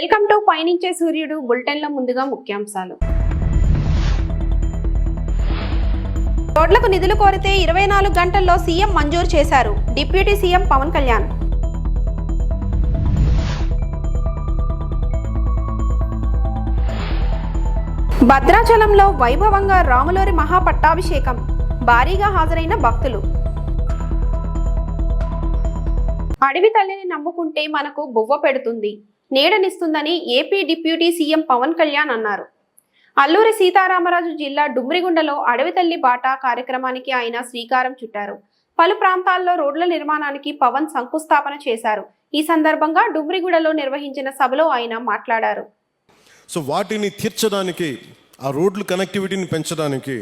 Welcome to పయనించే సూర్యుడు బులెటిన్లో ముందుగా ముఖ్యాంశాలు. రోడ్లకు నిధులు కోరితే 24 గంటల్లో సీఎం మంజూరు చేశారు డిప్యూటీ సీఎం పవన్ కళ్యాణ్. భద్రాచలంలో వైభవంగా రాములోరి మహాపట్టాభిషేకం, భారీగా హాజరైన భక్తులు. అడవి తల్లిని నమ్ముకుంటే మనకు బువ్వ పెడుతుంది, నీడనిస్తుందని AP deputy CM Pawan Kalyan అన్నారు. అల్లూరి సీతారామరాజు జిల్లా డుమ్రిగుండలో అడవి తల్లి బాట కార్యక్రమానికి ఆయన శ్రీకారం చుట్టారు. పలు ప్రాంతాల్లో రోడ్ల నిర్మాణానికి పవన్ శంకుస్థాపన చేశారు. ఈ సందర్భంగా డుమ్రిగూడలో నిర్వహించిన సభలో ఆయన మాట్లాడారు. సో వాటిని తీర్చడానికి, ఆ రోడ్ల కనెక్టివిటీని పెంచడానికి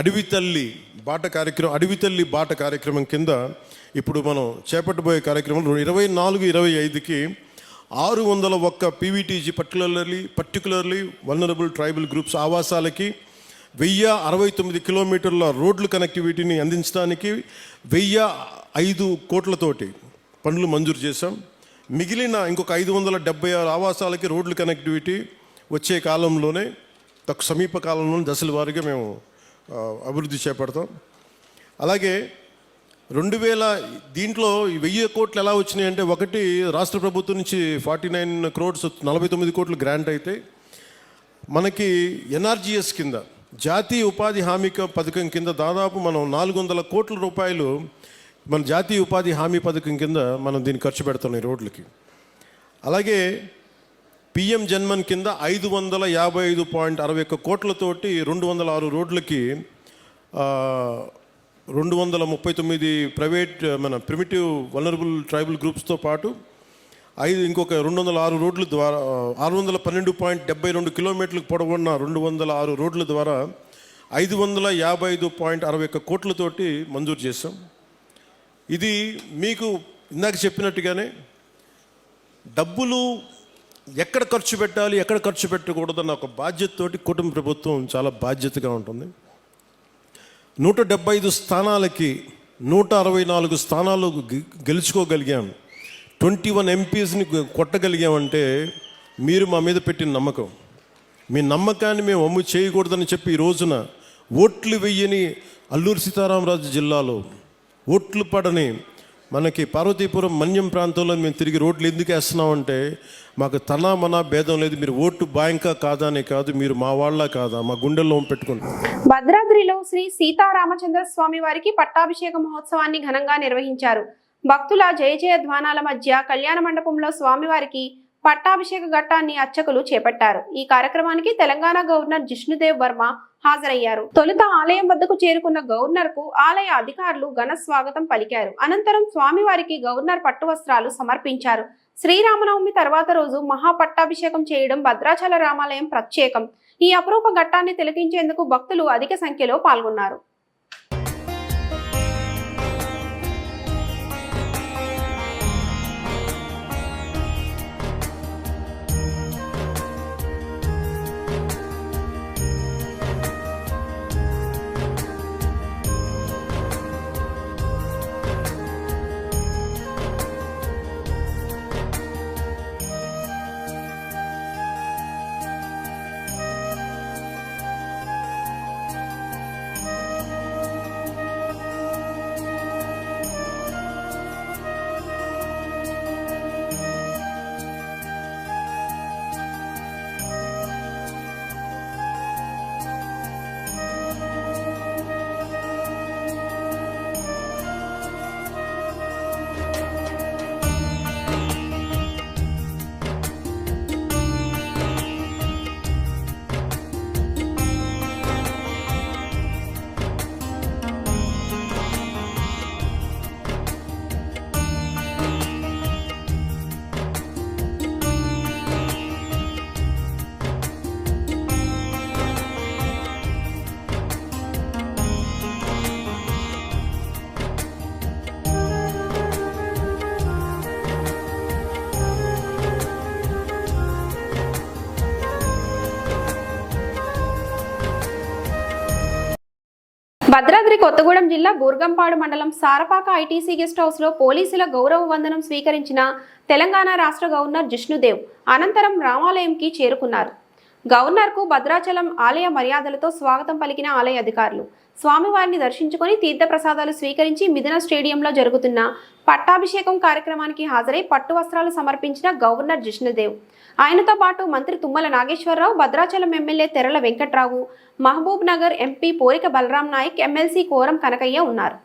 అడవి తల్లి బాట కార్యక్రమం కింద ఇప్పుడు మనం చేపట్టబోయే కార్యక్రమం 24-25కి 601 PVTG particularly vulnerable tribal groups ఆవాసాలకి 1069 కిలోమీటర్ల రోడ్ల కనెక్టివిటీని అందించడానికి 1005 కోట్లతోటి పనులు మంజూరు చేశాం. మిగిలిన ఇంకొక 576 ఆవాసాలకి రోడ్ల కనెక్టివిటీ వచ్చే కాలంలోనే, సమీప కాలంలోనే దశల వారీగా మేము అభివృద్ధి చేపడతాం. అలాగే 2000 దీంట్లో 1000 కోట్లు ఎలా వచ్చినాయి అంటే, ఒకటి రాష్ట్ర ప్రభుత్వం నుంచి 49 crores 49 కోట్లు గ్రాంట్ అయితే, మనకి ఎన్ఆర్జీఎస్ కింద జాతీయ ఉపాధి హామీ పథకం కింద దాదాపు మనం 400 కోట్ల రూపాయలు మన జాతీయ ఉపాధి హామీ పథకం కింద మనం దీన్ని ఖర్చు పెడతాం ఈ రోడ్లకి. అలాగే పిఎం జన్మన్ కింద 555.61 కోట్లతోటి 206 రోడ్లకి 239 ప్రైవేట్ మన ప్రిమిటివ్ వల్నరబుల్ ట్రైబల్ గ్రూప్స్తో పాటు ఇంకొక 206 రోడ్ల ద్వారా 612.72 కిలోమీటర్లకు పొడవున్న 206 రోడ్ల ద్వారా 555.61 కోట్లతోటి మంజూరు చేశాం. ఇది మీకు ఇందాక చెప్పినట్టుగానే డబ్బులు ఎక్కడ ఖర్చు పెట్టాలి, ఎక్కడ ఖర్చు పెట్టకూడదన్న ఒక బాధ్యతతోటి కుటుంబ ప్రభుత్వం చాలా బాధ్యతగా ఉంటుంది. 175 స్థానాలకి 164 స్థానాలు గెలుచుకోగలిగాం. 21 ఎంపీస్ని కొట్టగలిగామంటే మీరు మా మీద పెట్టిన నమ్మకం. మీ నమ్మకాన్ని మేము అమ్ము చేయకూడదని చెప్పి ఈ రోజున ఓట్లు వెయ్యని అల్లూరి సీతారామరాజు జిల్లాలో ఓట్లు పడని మనకి పార్వతీపురం మన్యం ప్రాంతంలో మేము తిరిగి రోడ్లు ఎందుకు వేస్తున్నామంటే, మాకు తనా మనా భేదం లేదు. మీరు ఓటు బ్యాంకా కాదా అనే కాదు, మీరు మా వాళ్ళ కాదా, మా గుండెల్లో పెట్టుకుంటాం. భద్రాద్రిలో శ్రీ సీతారామచంద్ర స్వామి వారికి పట్టాభిషేక మహోత్సవాన్ని ఘనంగా నిర్వహించారు. భక్తుల జయ జయ ధ్వానాల మధ్య కళ్యాణ మండపంలో స్వామివారికి పట్టాభిషేక ఘట్టాన్ని అర్చకులు చేపట్టారు. ఈ కార్యక్రమానికి తెలంగాణ గవర్నర్ జిష్ణుదేవ్ వర్మ హాజరయ్యారు. తొలుత ఆలయం వద్దకు చేరుకున్న గవర్నర్ కు ఆలయ అధికారులు ఘన స్వాగతం పలికారు. అనంతరం స్వామివారికి గవర్నర్ పట్టు వస్త్రాలు సమర్పించారు. శ్రీరామనవమి తర్వాత రోజు మహాపట్టాభిషేకం చేయడం భద్రాచల రామాలయం ప్రత్యేకం. ఈ అపరూప ఘట్టాన్ని తిలకించేందుకు భక్తులు అధిక సంఖ్యలో పాల్గొన్నారు. భద్రాద్రి కొత్తగూడెం జిల్లా బూర్గంపాడు మండలం సారపాక ఐటీసీ గెస్ట్ హౌస్ లో పోలీసుల గౌరవ వందనం స్వీకరించిన తెలంగాణ రాష్ట్ర గవర్నర్ జిష్ణుదేవ్ అనంతరం రామాలయంకి చేరుకున్నారు. గవర్నర్కు భద్రాచలం ఆలయ మర్యాదలతో స్వాగతం పలికిన ఆలయ అధికారులు స్వామివారిని దర్శించుకొని తీర్థప్రసాదాలు స్వీకరించి మిథున స్టేడియంలో జరుగుతున్న పట్టాభిషేకం కార్యక్రమానికి హాజరై పట్టు వస్త్రాలు సమర్పించిన గవర్నర్ జిష్ణుదేవ్, ఆయనతో పాటు మంత్రి Tummala Nageswararao, Bhadrachalam MLA Terala Venkatrao, Mahabub Nagar MP Porika Balram Naik, MLC Koram Kanakaiah ఉన్నారు.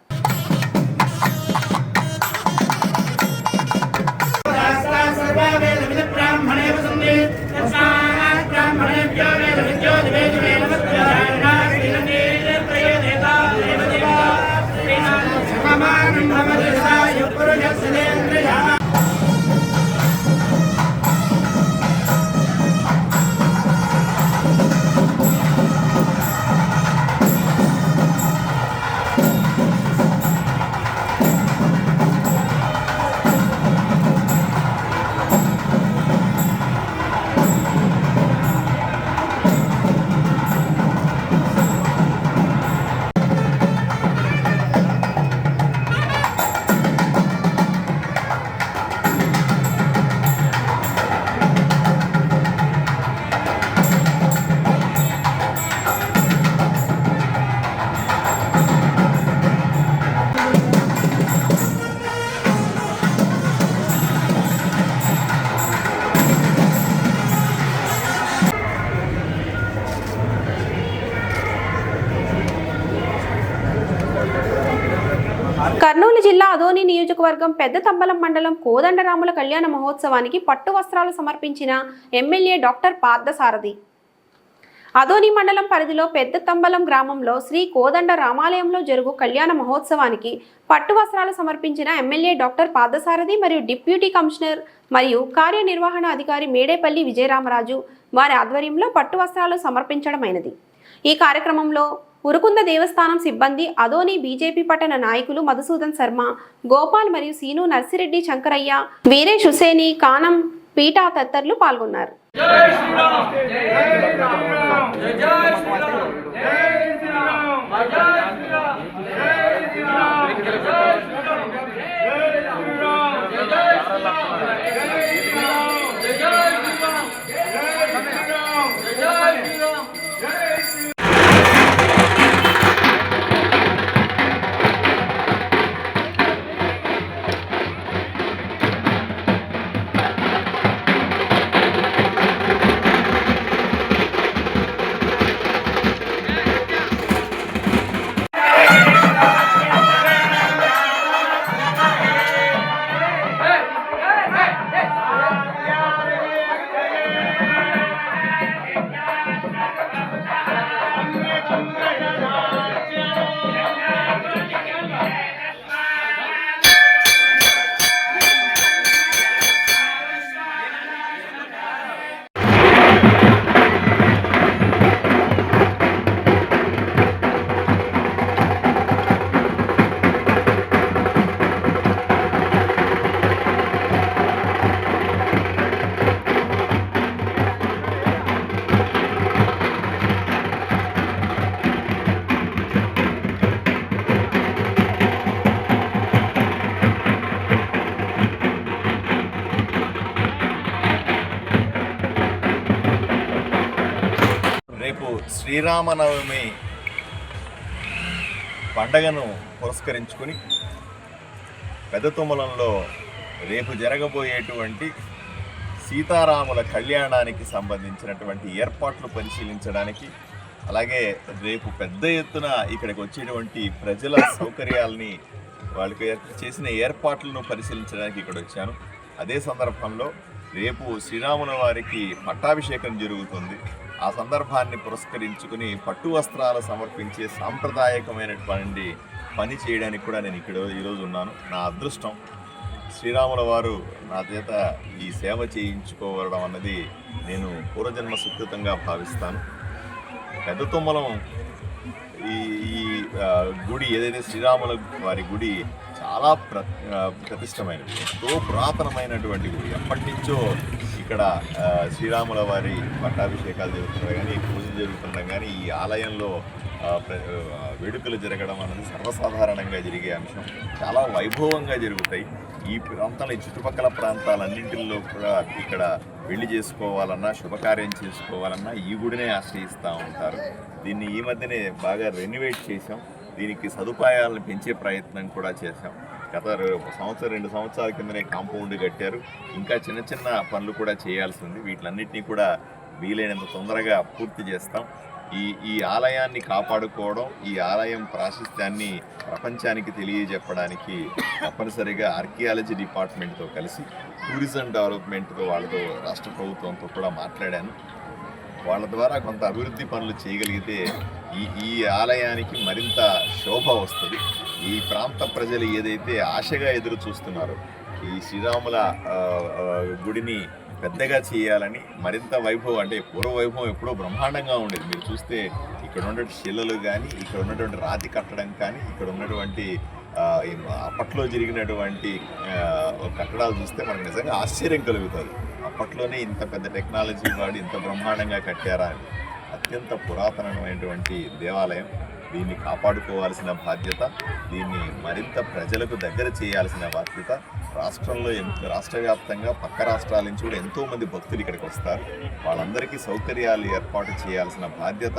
కర్నూలు జిల్లా అదోని నియోజకవర్గం పెద్ద తంబలం మండలం కోదండరాముల కళ్యాణ మహోత్సవానికి పట్టు వస్త్రాలు సమర్పించిన ఎమ్మెల్యే డాక్టర్ పార్థసారథి. అదోని మండలం పరిధిలో పెద్ద తంబలం గ్రామంలో శ్రీ కోదండ రామాలయంలో జరుగు కళ్యాణ మహోత్సవానికి పట్టు వస్త్రాలు సమర్పించిన ఎమ్మెల్యే డాక్టర్ పార్థసారథి మరియు డిప్యూటీ కమిషనర్ మరియు కార్యనిర్వహణ అధికారి మేడేపల్లి విజయరామరాజు వారి ఆధ్వర్యంలో పట్టు వస్త్రాలు సమర్పించడమైనది. ఈ కార్యక్రమంలో ఉరుకుంద దేవస్థానం సిబ్బంది, అదోని బీజేపీ పట్టణ నాయకులు మధుసూదన్ శర్మ, గోపాల్ మరియు సీను, నర్సిరెడ్డి, శంకరయ్య, వీరేష్ హుసేని, కానం, పీటా తదితరులు పాల్గొన్నారు. రేపు శ్రీరామనవమి పండగను పురస్కరించుకొని పెద్ద తుమ్మలంలో రేపు జరగబోయేటువంటి సీతారాముల కళ్యాణానికి సంబంధించినటువంటి ఏర్పాట్లు పరిశీలించడానికి, అలాగే రేపు పెద్ద ఎత్తున ఇక్కడికి వచ్చేటువంటి ప్రజల సౌకర్యాలని, వాళ్ళకి చేసిన ఏర్పాట్లను పరిశీలించడానికి ఇక్కడ వచ్చాను. అదే సందర్భంలో రేపు శ్రీరాముల వారికి పట్టాభిషేకం జరుగుతుంది. ఆ సందర్భాన్ని పురస్కరించుకుని పట్టు వస్త్రాలు సమర్పించే సాంప్రదాయకమైనటువంటి పని చేయడానికి కూడా నేను ఇక్కడ ఈరోజు ఉన్నాను. నా అదృష్టం, శ్రీరాముల వారు నా చేత ఈ సేవ చేయించుకోవడం అన్నది నేను పూర్వజన్మ సుకృతంగా భావిస్తాను. పెద్ద తుమ్మలం ఈ గుడి ఏదైతే శ్రీరాముల వారి గుడి చాలా ప్రతిష్టమైనది, ఎంతో పురాతనమైనటువంటి గుడి. ఎప్పటి నుంచో ఇక్కడ శ్రీరాముల వారి పట్టాభిషేకాలు జరుగుతున్నాయి కానీ, పూజలు జరుగుతున్నాయి కానీ, ఈ ఆలయంలో వేడుకలు జరగడం అనేది సర్వసాధారణంగా జరిగే అంశం. చాలా వైభవంగా జరుగుతాయి. ఈ ప్రాంతాల ఈ చుట్టుపక్కల ప్రాంతాలన్నింటిలో కూడా ఇక్కడ పెళ్లి చేసుకోవాలన్నా శుభకార్యం చేసుకోవాలన్నా ఈ గుడినే ఆశ్రయిస్తూ ఉంటారు. దీన్ని ఈ మధ్యనే బాగా రెనోవేట్ చేశాం. దీనికి సదుపాయాలను పెంచే ప్రయత్నం కూడా చేశాం. గత 2 సంవత్సరాల కిందనే కాంపౌండ్ కట్టారు. ఇంకా చిన్న చిన్న పనులు కూడా చేయాల్సి ఉంది. వీటిలన్నింటినీ కూడా వీలైనంత తొందరగా పూర్తి చేస్తాం. ఈ ఆలయాన్ని కాపాడుకోవడం, ఈ ఆలయం ప్రాశస్త్యాన్ని ప్రపంచానికి తెలియజెప్పడానికి తప్పనిసరిగా ఆర్కియాలజీ డిపార్ట్మెంట్తో కలిసి టూరిజం డెవలప్మెంట్తో వాళ్ళతో రాష్ట్ర ప్రభుత్వంతో కూడా మాట్లాడాను. వాళ్ళ ద్వారా కొంత అభివృద్ధి పనులు చేయగలిగితే ఈ ఆలయానికి మరింత శోభ వస్తుంది. ఈ ప్రాంత ప్రజలు ఏదైతే ఆశగా ఎదురు చూస్తున్నారో ఈ శ్రీరాముల గుడిని పెద్దగా చేయాలని, మరింత వైభవం అంటే పూర్వ వైభవం ఎప్పుడో బ్రహ్మాండంగా ఉండేది. మీరు చూస్తే ఇక్కడ ఉన్నటువంటి శిలలు కానీ, ఇక్కడ ఉన్నటువంటి రాతి కట్టడం కానీ, ఇక్కడ ఉన్నటువంటి అప్పట్లో జరిగినటువంటి కట్టడాలు చూస్తే మనకు నిజంగా ఆశ్చర్యం కలుగుతుంది. అప్పట్లోనే ఇంత పెద్ద టెక్నాలజీ వాడి ఇంత బ్రహ్మాండంగా కట్టారా అని. అత్యంత పురాతనమైనటువంటి దేవాలయం. దీన్ని కాపాడుకోవాల్సిన బాధ్యత, దీన్ని మరింత ప్రజలకు దగ్గర చేయాల్సిన బాధ్యత రాష్ట్రంలో రాష్ట్ర వ్యాప్తంగా పక్క రాష్ట్రాల నుంచి కూడా ఎంతోమంది భక్తులు ఇక్కడికి వస్తారు. వాళ్ళందరికీ సౌకర్యాలు ఏర్పాటు చేయాల్సిన బాధ్యత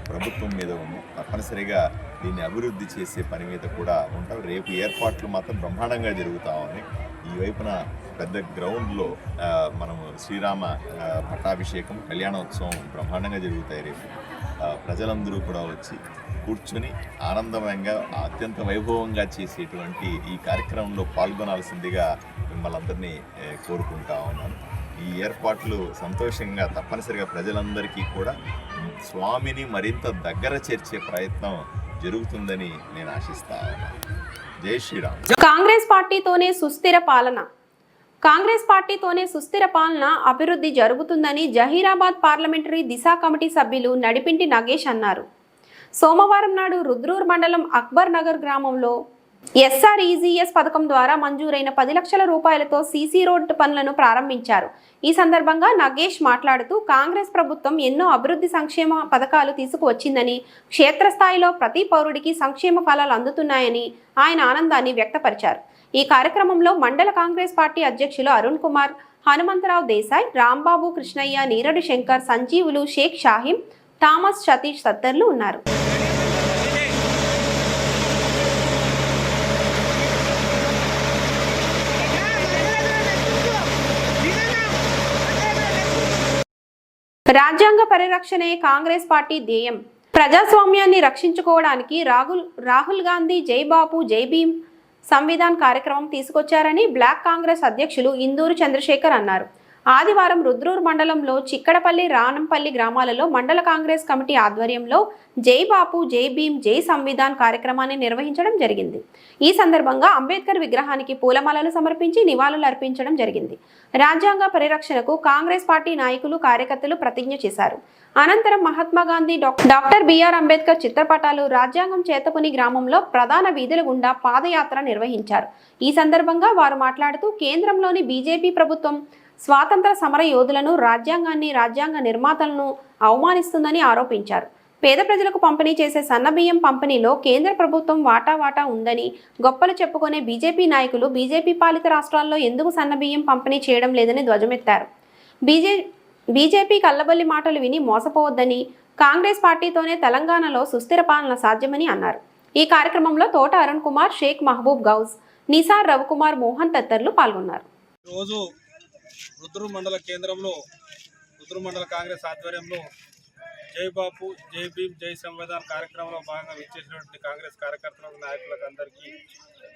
ప్రభుత్వం మీద ఉంది. తప్పనిసరిగా దీన్ని అభివృద్ధి చేసే పని మీద కూడా ఉంటాం. రేపు ఏర్పాట్లు మాత్రం బ్రహ్మాండంగా జరుగుతూ ఉన్నాయి. ఈ వైపున పెద్ద గ్రౌండ్లో మనము శ్రీరామ పట్టాభిషేకం, కళ్యాణోత్సవం బ్రహ్మాండంగా జరుగుతాయి. రేపు ప్రజలందరూ కూడా వచ్చి కూర్చొని ఆనందమయంగా అత్యంత వైభవంగా చేసేటువంటి ఈ కార్యక్రమంలో పాల్గొనాల్సిందిగా మిమ్మల్ని అందరినీ కోరుకుంటా ఉన్నాను. ఈ ఏర్పాట్లు సంతోషంగా తప్పనిసరిగా ప్రజలందరికీ కూడా స్వామిని మరింత దగ్గర చేర్చే ప్రయత్నం జరుగుతుందని నేను ఆశిస్తా ఉన్నాను. జై శ్రీరామ్. కాంగ్రెస్ పార్టీతోనే సుస్థిర పాలన అభివృద్ధి జరుగుతుందని జహీరాబాద్ పార్లమెంటరీ దిశ కమిటీ సభ్యులు నడిపింటి నగేష్ అన్నారు. సోమవారం నాడు రుద్రూర్ మండలం అక్బర్ నగర్ గ్రామంలో SREGS పథకం ద్వారా మంజూరైన 10 లక్షల రూపాయలతో సీసీ రోడ్డు పనులను ప్రారంభించారు. ఈ సందర్భంగా నగేష్ మాట్లాడుతూ కాంగ్రెస్ ప్రభుత్వం ఎన్నో అభివృద్ధి సంక్షేమ పథకాలు తీసుకువచ్చిందని, క్షేత్రస్థాయిలో ప్రతి పౌరుడికి సంక్షేమ ఫలాలు అందుతున్నాయని ఆయన ఆనందాన్ని వ్యక్తపరిచారు. ఈ కార్యక్రమంలో మండల కాంగ్రెస్ పార్టీ అధ్యక్షులు అరుణ్ కుమార్, హనుమంతరావు దేశాయ్, రాంబాబు, కృష్ణయ్య, నీరడి శంకర్, సంజీవులు, షేక్ షాహిం, థామస్, సతీష్ తదితరులు ఉన్నారు. రాజ్యాంగ పరిరక్షణే కాంగ్రెస్ పార్టీ ధ్యేయం. ప్రజాస్వామ్యాన్ని రక్షించుకోవడానికి రాహుల్ గాంధీ జై బాపు జై భీమ్ సంవిధాన్ కార్యక్రమం తీసుకొచ్చారని బ్లాక్ కాంగ్రెస్ అధ్యక్షులు ఇందూరు చంద్రశేఖర్ అన్నారు. ఆదివారం రుద్రూర్ మండలంలో చిక్కడపల్లి, రానంపల్లి గ్రామాలలో మండల కాంగ్రెస్ కమిటీ ఆధ్వర్యంలో జై బాపు జై భీమ్ జై సంవిధాన్ కార్యక్రమాన్ని నిర్వహించడం జరిగింది. ఈ సందర్భంగా అంబేద్కర్ విగ్రహానికి పూలమాలలు సమర్పించి నివాళులు అర్పించడం జరిగింది. రాజ్యాంగ పరిరక్షణకు కాంగ్రెస్ పార్టీ నాయకులు, కార్యకర్తలు ప్రతిజ్ఞ చేశారు. అనంతరం మహాత్మా గాంధీ, డాక్టర్ బిఆర్ అంబేద్కర్ చిత్రపటాలు రాజ్యాంగం చేతపుని గ్రామంలో ప్రధాన వీధుల గుండా పాదయాత్ర నిర్వహించారు. ఈ సందర్భంగా వారు మాట్లాడుతూ కేంద్రంలోని బీజేపీ ప్రభుత్వం స్వాతంత్ర సమర యోధులను, రాజ్యాంగాన్ని, రాజ్యాంగ నిర్మాతలను అవమానిస్తుందని ఆరోపించారు. పేద ప్రజలకు పంపిణీ చేసే సన్నబియ్యం పంపిణీలో కేంద్ర ప్రభుత్వం వాటా ఉందని గొప్పలు చెప్పుకునే బీజేపీ నాయకులు బీజేపీ పాలిత రాష్ట్రాల్లో ఎందుకు సన్నబియ్యం పంపిణీ చేయడం లేదని ధ్వజమెత్తారు. బీజేపీ కల్లబల్లి మాటలు విని మోసపోవద్దని, కాంగ్రెస్ పార్టీతోనే తెలంగాణలో సుస్థిర పాలన సాధ్యమని అన్నారు. ఈ కార్యక్రమంలో తోట అరుణ్ కుమార్, షేక్ మహబూబ్ గౌజ్, నిసార్ రవికుమార్, మోహన్ తదితరులు పాల్గొన్నారు. రోజు రుద్రూర్ మండల కేంద్రంలో రుద్రూర్ మండల కాంగ్రెస్ ఆధ్వర్యంలో జై బాపు జై భీమ్ జై సంవిధాన్ కార్యక్రమంలో భాగంగా విచ్చేసినటువంటి కాంగ్రెస్ కార్యకర్తలకు, నాయకులకు అందరికీ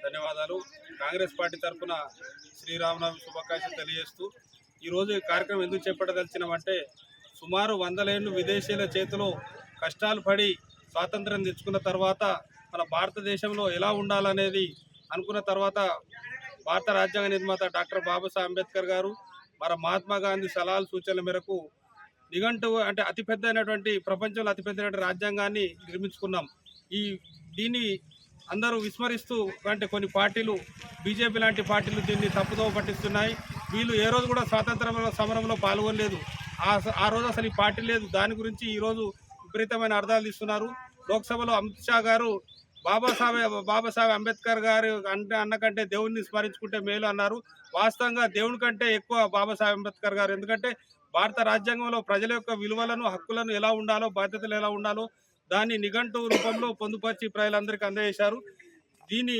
ధన్యవాదాలు. కాంగ్రెస్ పార్టీ తరఫున శ్రీరామనవమి శుభాకాంక్షలు తెలియజేస్తూ ఈరోజు ఈ కార్యక్రమం ఎందుకు చేపట్టదలిచినామంటే, సుమారు 100 ఏళ్ళు విదేశీయుల చేతిలో కష్టాలు పడి స్వాతంత్రం తెచ్చుకున్న తర్వాత మన భారతదేశంలో ఎలా ఉండాలనేది అనుకున్న తర్వాత భారత రాజ్యాంగ నిర్మాత డాక్టర్ బాబాసాహెబ్ అంబేద్కర్ గారు, మన మహాత్మా గాంధీ సలహాలు సూచనల మేరకు నిఘంటువు అంటే అతిపెద్ద అయినటువంటి ప్రపంచంలో అతిపెద్ద రాజ్యాంగాన్ని నిర్మించుకున్నాం. దీన్ని అందరూ విస్మరిస్తూ అంటే కొన్ని పార్టీలు, బీజేపీ లాంటి పార్టీలు దీన్ని తప్పుదోవ పట్టిస్తున్నాయి. వీళ్ళు ఏ రోజు కూడా స్వాతంత్ర సమరంలో పాల్గొనలేదు. ఆ రోజు అసలు ఈ పార్టీ లేదు. దాని గురించి ఈరోజు విపరీతమైన అర్థాలు ఇస్తున్నారు. లోక్సభలో అమిత్ షా గారు బాబాసాహెబ్ అంబేద్కర్ గారు అన్నకంటే దేవుణ్ణి స్మరించుకుంటే మేలు అన్నారు. వాస్తవంగా దేవుని కంటే ఎక్కువ బాబాసాహెబ్ అంబేద్కర్ గారు. ఎందుకంటే భారత రాజ్యాంగంలో ప్రజల యొక్క విలువలను, హక్కులను ఎలా ఉండాలో, బాధ్యతలు ఎలా ఉండాలో దాన్ని నిఘంటు రూపంలో పొందుపరిచి ప్రజలందరికీ అందజేశారు. దీన్ని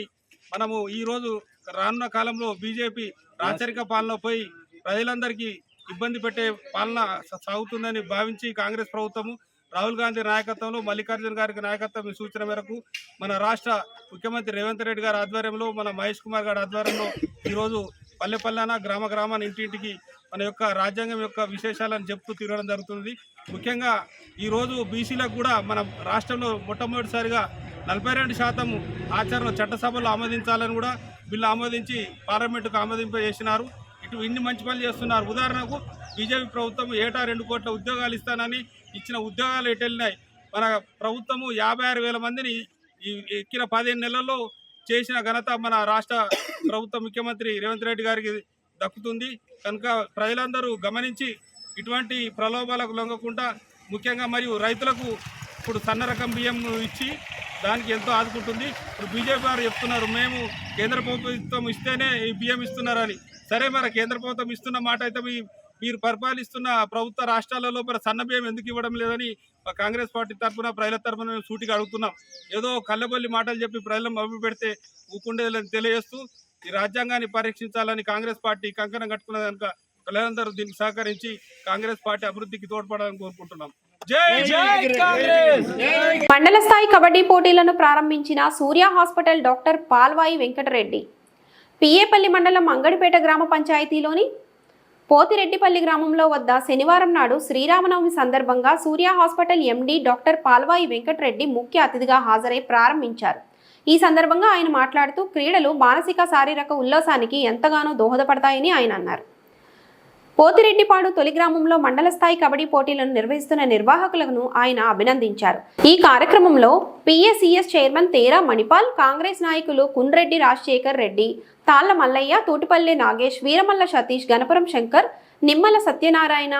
మనము ఈరోజు రానున్న కాలంలో బీజేపీ రాచరిక పాలన పోయి ప్రజలందరికీ ఇబ్బంది పెట్టే పాలన సాగుతుందని భావించి కాంగ్రెస్ ప్రభుత్వము రాహుల్ గాంధీ నాయకత్వంలో, మల్లికార్జున గారి నాయకత్వం సూచన మేరకు మన రాష్ట్ర ముఖ్యమంత్రి రేవంత్ రెడ్డి గారి ఆధ్వర్యంలో, మన మహేష్ కుమార్ గారి ఆధ్వర్యంలో ఈరోజు పల్లె పల్లెన గ్రామ గ్రామాన్ని ఇంటింటికి మన యొక్క రాజ్యాంగం యొక్క విశేషాలను చెప్తూ తిరగడం జరుగుతుంది. ముఖ్యంగా ఈరోజు బీసీలకు కూడా మన రాష్ట్రంలో మొట్టమొదటిసారిగా 42% ఆచరణ చట్టసభలో ఆమోదించాలని కూడా బిల్లు ఆమోదించి పార్లమెంటుకు ఆమోదింపజేసినారు. ఇన్ని మంచి పనులు చేస్తున్నారు. ఉదాహరణకు బీజేపీ ప్రభుత్వం ఏటా 2 కోట్ల ఉద్యోగాలు ఇస్తానని ఇచ్చిన ఉద్యోగాలు ఎటు వెళ్ళినాయి? మన ప్రభుత్వము 56,000 మందిని ఎక్కిన 15 నెలల్లో చేసిన ఘనత మన రాష్ట్ర ప్రభుత్వ ముఖ్యమంత్రి రేవంత్ రెడ్డి గారికి దక్కుతుంది. కనుక ప్రజలందరూ గమనించి ఇటువంటి ప్రలోభాలకు లొంగకుండా, ముఖ్యంగా మరియు రైతులకు ఇప్పుడు సన్న రకం బియ్యం ఇచ్చి దానికి ఎంతో ఆదుకుంటుంది. ఇప్పుడు బీజేపీ వారు చెప్తున్నారు మేము కేంద్ర ప్రభుత్వం ఇస్తేనే ఈ బియ్యం ఇస్తున్నారని. సరే, మరి కేంద్ర ప్రభుత్వం ఇస్తున్న మాట అయితే మీరు పరిపాలిస్తున్న ప్రభుత్వ రాష్ట్రాలలో మరి సన్న బియ్యం ఎందుకు ఇవ్వడం లేదని కాంగ్రెస్ పార్టీ తరఫున, ప్రజల తరఫున మేము సూటిగా అడుగుతున్నాం. ఏదో కళ్ళబొల్లి మాటలు చెప్పి ప్రజలను మభ్య పెడితే ఊకుండేదని తెలియజేస్తూ ఈ రాజ్యాంగాన్ని పరీక్షించాలని కాంగ్రెస్ పార్టీ కంకణం కట్టుకున్న కనుక ప్రజలందరూ దీనికి సహకరించి కాంగ్రెస్ పార్టీ అభివృద్ధికి తోడ్పడాలని కోరుకుంటున్నాం. మండల స్థాయి కబడ్డీ పోటీలను ప్రారంభించిన సూర్య హాస్పిటల్ డాక్టర్ పాల్వాయి వెంకటరెడ్డి పిఏపల్లి మండలం అంగడిపేట గ్రామ పంచాయతీలోని పోతిరెడ్డిపల్లి గ్రామంలో వద్ద శనివారం నాడు శ్రీరామనవమి సందర్భంగా Surya hospital MD doctor Palvai Venkatareddy ముఖ్య అతిథిగా హాజరై ప్రారంభించారు. ఈ సందర్భంగా ఆయన మాట్లాడుతూ క్రీడలు మానసిక శారీరక ఉల్లాసానికి ఎంతగానో దోహదపడతాయని ఆయన అన్నారు. పోతిరెడ్డిపాడు తొలి గ్రామంలో మండల స్థాయి కబడ్డీ పోటీలను నిర్వహిస్తున్న నిర్వాహకులను ఆయన అభినందించారు. ఈ కార్యక్రమంలో పిఎసిఎస్ చైర్మన్ తేరా మణిపాల్, కాంగ్రెస్ నాయకులు కుండ్రెడ్డి రాజశేఖర్ రెడ్డి, తాళ్ల మల్లయ్య, తూటిపల్లి నాగేష్, వీరమల్ల సతీష్, గణపురం శంకర్, నిమ్మల సత్యనారాయణ,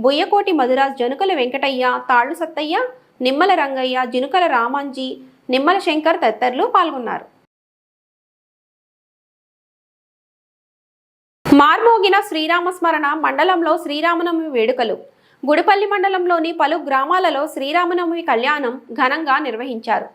బుయ్యకోటి మధురాజ్, జనుకల వెంకటయ్య, తాళ్లు సత్తయ్య, నిమ్మల రంగయ్య, జినుకల రామాంజీ, నిమ్మల శంకర్ తదితరులు పాల్గొన్నారు. మార్మోగిన శ్రీరామస్మరణ మండలంలో శ్రీరామనవమి వేడుకలు. గుడిపల్లి మండలంలోని పలు గ్రామాలలో శ్రీరామనవమి కళ్యాణం ఘనంగా నిర్వహించారు.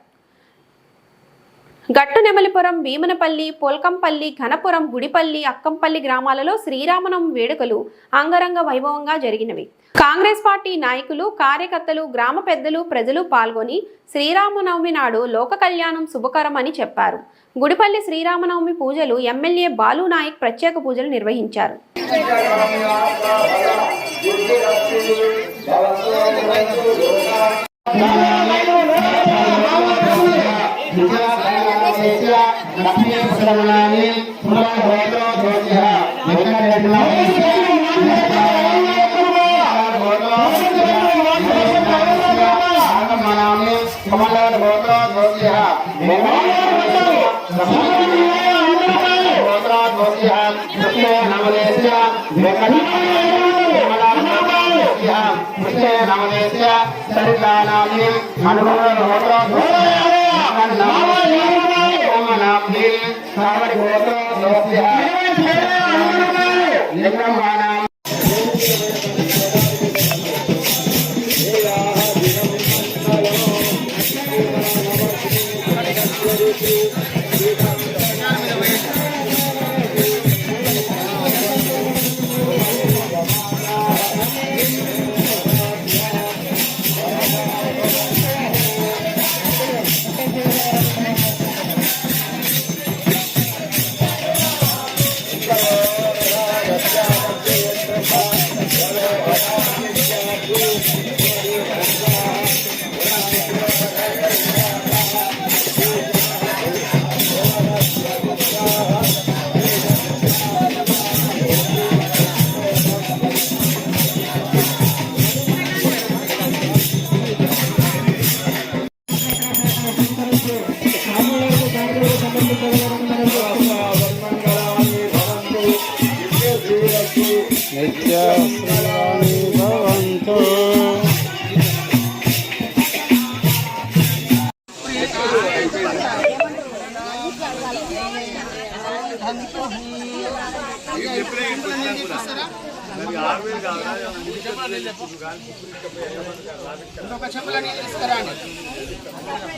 గట్టునెమలిపురం, భీమనపల్లి, పోల్కంపల్లి, ఘనపురం, గుడిపల్లి, అక్కంపల్లి గ్రామాలలో శ్రీరామనవమి వేడుకలు అంగరంగ వైభవంగా జరిగినవి. కాంగ్రెస్ పార్టీ నాయకులు, కార్యకర్తలు, గ్రామ పెద్దలు, ప్రజలు పాల్గొని శ్రీరామనవమి నాడు లోక కళ్యాణం శుభకరమని చెప్పారు. గుడిపల్లి శ్రీరామనవమి పూజలు ఎమ్మెల్యే బాలు నాయక్ ప్రత్యేక పూజలు నిర్వహించారు.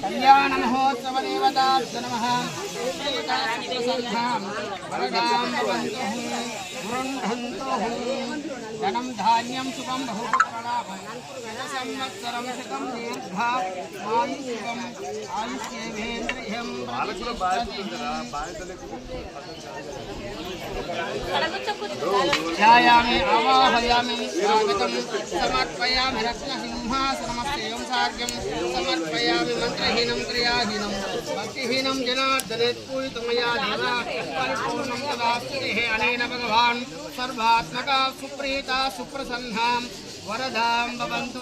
కళ్యాణ మహోత్సవ దేవతాభ్యో నమః ధనం ధాన్యం సుఖం బహుపుత్రలాభం సంవత్సరం శతం దీర్ఘాయుష్యం ఆయుష్యేంద్రియం ధ్యాయామి ఆవాహయామి స్వాగతం సమర్పయామి రత్నసింహాసనమస్యేవం సార్గ్యం సమర్పయామి మంత్రహీనం క్రియాహీనం భక్తిహీనం జనార్దనే పూజితమయా దేవ పరిపూర్ణం తదాస్తు అనేన భగవాన్ సర్వాత్మక సుప్రీత సుప్రసన్నాం వరదాం భవంతు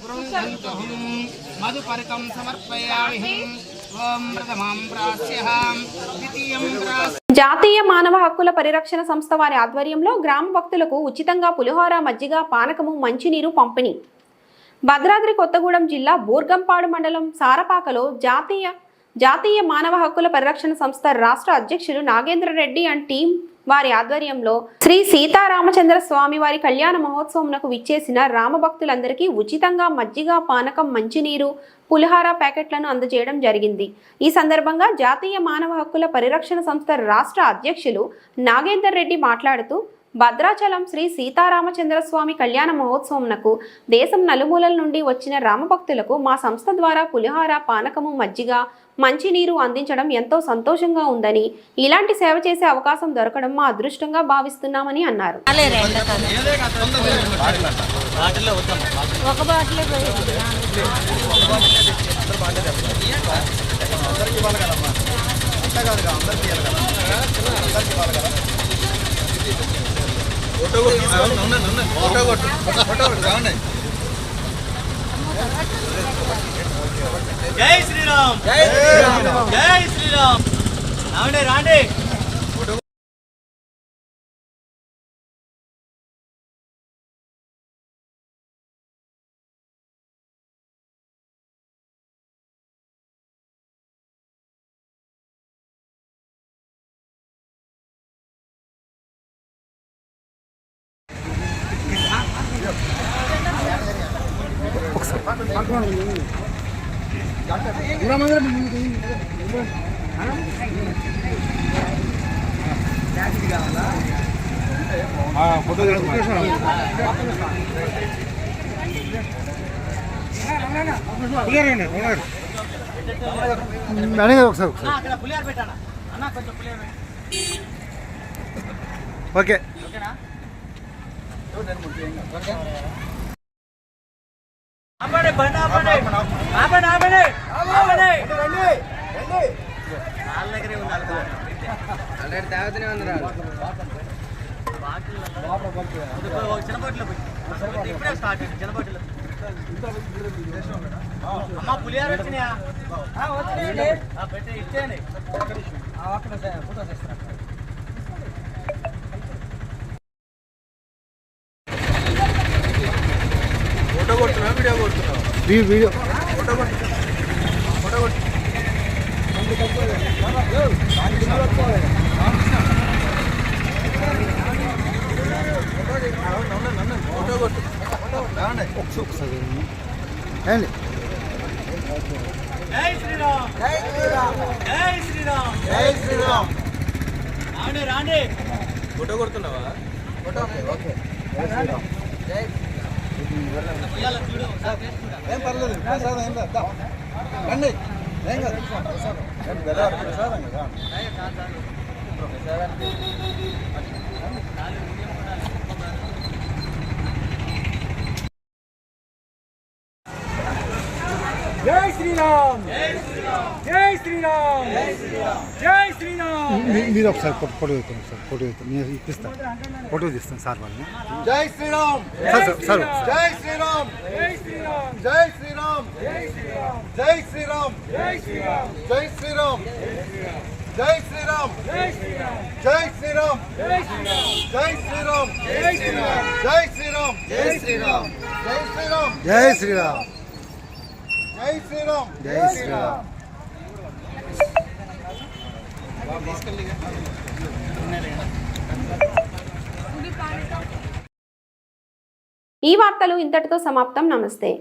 గృహంతు మధుపర్కం సమర్పయామి ఓం ప్రథమం ప్రాస్యహాం ద్వితీయం జాతీయ మానవ హక్కుల పరిరక్షణ సంస్థ వారి ఆధ్వర్యంలో గ్రామ భక్తులకు ఉచితంగా పులిహోర మజ్జిగ పానకము మంచినీరు పంపిణీ. భద్రాద్రి కొత్తగూడెం జిల్లా బూర్గంపాడు మండలం సారపాకలో జాతీయ మానవ హక్కుల పరిరక్షణ సంస్థ రాష్ట్ర అధ్యక్షులు నాగేంద్ర రెడ్డి అండ్ టీం వారి ఆధ్వర్యంలో శ్రీ సీతారామచంద్ర స్వామి వారి కళ్యాణ మహోత్సవంకు విచ్చేసిన రామభక్తులందరికీ ఉచితంగా మజ్జిగ పానకం మంచినీరు పులిహార ప్యాకెట్లను అందజేయడం జరిగింది. ఈ సందర్భంగా జాతీయ మానవ హక్కుల పరిరక్షణ సంస్థ రాష్ట్ర అధ్యక్షులు నాగేందర్ రెడ్డి మాట్లాడుతూ భద్రాచలం శ్రీ సీతారామచంద్ర స్వామి కళ్యాణ మహోత్సవంకు దేశం నలుమూలల నుండి వచ్చిన రామభక్తులకు మా సంస్థ ద్వారా పులిహార పానకము మజ్జిగ మంచినీరు అందించడం ఎంతో సంతోషంగా ఉందని, ఇలాంటి సేవ చేసే అవకాశం దొరకడం మా అదృష్టంగా భావిస్తున్నామని అన్నారు. జై శ్రీరామ్ జై శ్రీరామ్ జై శ్రీరామ్ రాండి రాండి. ఓకే ఆపండి బండి ఆపండి ఆపండి ఆపండి ఆపండి వాళ్ళ దగ్గరే ఉండాలి. ఆల్రెడీ తాగుతూనే ఉంది. చిన్నబొట్లో ఇప్పుడే స్టార్ట్ అయింది. చిన్నబొట్లో అమ్మ పులిహార వచ్చినాయా? పెట్టి ఇచ్చేయండి. ఫోటో చేస్తాను. ఫోటో కొడుతున్నా వీడియో కొడుతున్నావు? వీడియో ఫోటో కొట్టు ఫోటో కొట్టు. ఫోటో కొట్టు ఒకసారి. జై శ్రీరామ్ జై శ్రీరామ్ జై శ్రీరామ్ జై శ్రీరామ్. రాండి రాండి. ఫోటో కొడుతున్నావా? Photo okay. జై శ్రీరామ్ జై. ఏం పర్లేదు ప్రసాదం ఏం లేదు. రండి ఏం కాదు. ప్రసాదం కదా. జై శ్రీరామ్ జై శ్రీరామ్ జై శ్రీరామ్ జై శ్రీరామ్ జై శ్రీరామ్. మీరు ఒకసారి ఫోటో తీస్తాను సార్. ఫోటో తీస్తాను నేను ఇప్పిస్తాను. ఫోటో తీస్తాను సార్ వాళ్ళని. జై శ్రీరామ్ సార్ జై శ్రీరామ్ జై శ్రీరామ్ జై శ్రీరామ్ జై శ్రీరామ్ జై శ్రీరామ్ జై శ్రీరామ్ జై శ్రీరామ్ జై శ్రీరామ్ జై శ్రీరామ్ జై శ్రీరామ్ జై శ్రీరామ్ జై శ్రీరామ్ జై శ్రీరామ్ జై శ్రీరామ్ జై శ్రీరామ్ జై శ్రీరామ్ జై శ్రీరామ్ జై శ్రీరామ్ జై శ్రీరామ్. ఈ వార్తలు ఇంతటితో సమాప్తం. నమస్తే.